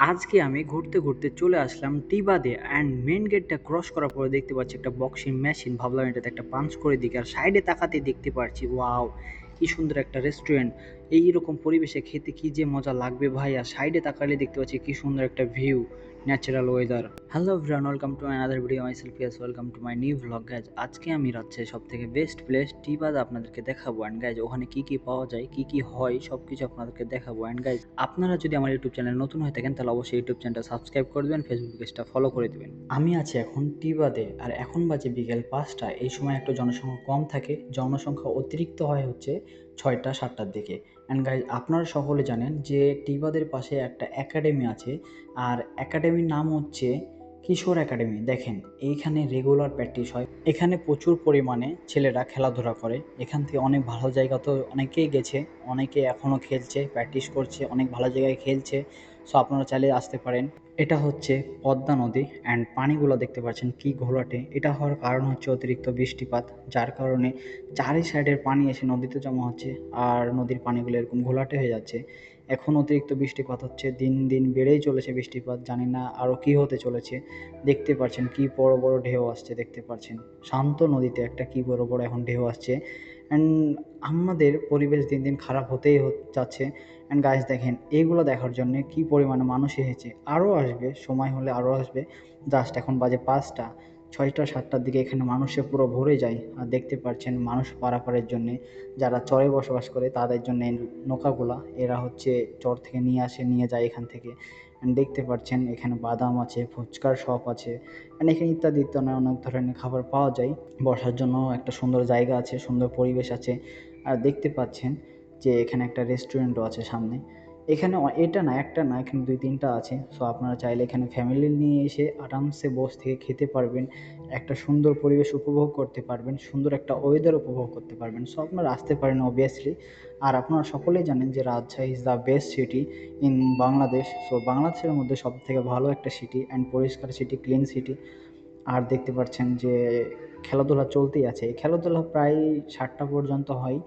আজকে আমি ঘুরতে ঘুরতে চলে আসলাম টিবাদে অ্যান্ড মেন গেটটা ক্রস করার পরে দেখতে পাচ্ছি একটা বক্সিং মেশিন। ভাবলাম এটাতে একটা পাঞ্চ করে দিকে, আর সাইডে তাকাতে দেখতে পাচ্ছি ওয়াও, কি সুন্দর একটা রেস্টুরেন্ট। এইরকম পরিবেশে খেতে কি যে মজা লাগবে ভাই। আর সাইডে তাকালে দেখতে পাচ্ছি কি সুন্দর একটা view, natural weather. Hello everyone, welcome to my another video. My self yes, welcome to my new vlog guys. আজকে আমি রাজ্যের সব থেকে বেস্ট প্লেস টিবাদ আপনাদেরকে দেখাবো। অ্যান্ড গাইজ ওখানে কি কি পাওয়া যায়, কি কি হয়, সব কিছু আপনাদেরকে দেখাবো। অ্যান্ড গাইজ আপনারা যদি আমার ইউটিউব চ্যানেল নতুন হয়ে থাকেন তাহলে অবশ্যই ইউটিউব চ্যানেলটা সাবস্ক্রাইব করে দেবেন, ফেসবুক পেজটা ফলো করে দেবেন। আমি আছি এখন টিবাদে, আর এখন বাজে বিকেল 5টা। এই সময় একটু জনসংখ্যা কম থাকে, জনসংখ্যা অতিরিক্ত হয় হচ্ছে 6টা 7টার দিকে। অ্যান্ড গাইজ আপনারা সকলে জানেন যে টিবাদের পাশে একটা একাডেমি আছে, আর একাডেমির নাম হচ্ছে কিশোর একাডেমি। দেখেন এইখানে রেগুলার প্র্যাকটিস হয়, এখানে প্রচুর পরিমাণে ছেলেরা খেলাধুলা করে। এখান থেকে অনেক ভালো জায়গা তো অনেকেই গেছে, অনেকে এখনও খেলছে, প্র্যাকটিস করছে, অনেক ভালো জায়গায় খেলছে। সো আপনারা চাইলে আসতে পারেন। এটা হচ্ছে পদ্মা নদী, অ্যান্ড পানিগুলো দেখতে পাচ্ছেন কি ঘোলাটে। এটা হওয়ার কারণ হচ্ছে অতিরিক্ত বৃষ্টিপাত, যার কারণে চারি সাইডের পানি এসে নদীতে জমা হচ্ছে, আর নদীর পানিগুলো এরকম ঘোলাটে হয়ে যাচ্ছে। এখন অতিরিক্ত বৃষ্টিপাত হচ্ছে, দিন দিন বেড়েই চলেছে বৃষ্টিপাত, জানি না আরও কী হতে চলেছে। দেখতে পাচ্ছেন কি বড় বড় ঢেউ আসছে, দেখতে পাচ্ছেন শান্ত নদীতে একটা কি বড় বড় এখন ঢেউ আসছে। অ্যান্ড আমাদের পরিবেশ দিন দিন খারাপ হতেই যাচ্ছে। অ্যান্ড গাইস দেখেন এইগুলো দেখার জন্য কি পরিমাণে মানুষ এসেছে, আরও আসবে, সময় হলে আরও আসবে। জাস্ট এখন বাজে 5টা, 6টা 7টার দিকে এখানে মানুষে পুরো ভরে যায়। আর দেখতে পাচ্ছেন মানুষ পারাপারের জন্যে, যারা চরে বসবাস করে তাদের জন্য এই নৌকাগুলা এরা হচ্ছে চর থেকে নিয়ে আসে, নিয়ে যায় এখান থেকে। অ্যান্ড দেখতে পাচ্ছেন এখানে বাদাম আছে, ফুচকার শপ আছে, অ্যান্ড এখানে ইত্যাদি ইত্যাদি অনেক ধরনের খাবার পাওয়া যায়। বসার জন্য একটা সুন্দর জায়গা আছে, সুন্দর পরিবেশ আছে। আর দেখতে পাচ্ছেন যে এখানে একটা রেস্টুরেন্টও আছে সামনে। এখানে এটা না, একটা না, এখানে 2 3টা আছে। সো আপনারা চাইলে এখানে ফ্যামিলি নিয়ে এসে আরামসে বসে থেকে খেতে পারবেন, একটা সুন্দর পরিবেশ উপভোগ করতে পারবেন, সুন্দর একটা ওয়েদার উপভোগ করতে পারবেন। সো আপনারা আসতে পারেন অবভিয়াসলি। আর আপনারা সকলেই জানেন যে Rajshahi is the best city in Bangladesh. So বাংলাদেশের মধ্যে সব থেকে ভালো একটা সিটি, অ্যান্ড পরিষ্কার সিটি, ক্লিন সিটি। আর দেখতে পাচ্ছেন যে খেলাধুলা চলতেই আছে, এই খেলাধুলা প্রায় 7টা পর্যন্ত হয়।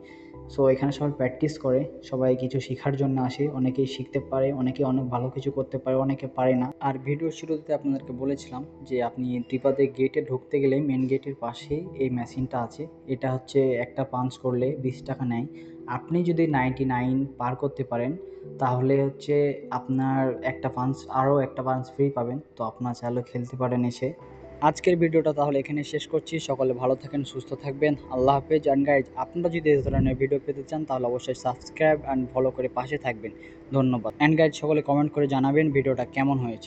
সো এখানে সবাই প্র্যাকটিস করে, সবাই কিছু শেখার জন্য আসে, অনেকেই শিখতে পারে, অনেকে অনেক ভালো কিছু করতে পারে, অনেকে পারে না। আর ভিডিওর শুরুতে আপনাদেরকে বলেছিলাম যে আপনি ত্রিপাদের গেটে ঢুকতে গেলে মেন গেটের পাশেই এই মেশিনটা আছে। এটা হচ্ছে একটা পাঞ্চ করলে 20 টাকা নেয়। আপনি যদি 99 পার করতে পারেন তাহলে হচ্ছে আপনার একটা পাঞ্চ, আরও একটা পাঞ্চ ফ্রি পাবেন। তো আপনার চাইলে খেলতে পারেন এসে। আজকের ভিডিওটা তাহলে এখানে শেষ করছি। সকলে ভালো থাকেন, সুস্থ থাকবেন, আল্লাহ হাফেজ। অ্যান্ড গাইজ আপনারা যদি এই ধরনের ভিডিও পেতে চান তাহলে অবশ্যই সাবস্ক্রাইব অ্যান্ড ফলো করে পাশে থাকবেন। ধন্যবাদ। অ্যান্ড গাইজ সকলে কমেন্ট করে জানাবেন ভিডিওটা কেমন হয়েছে।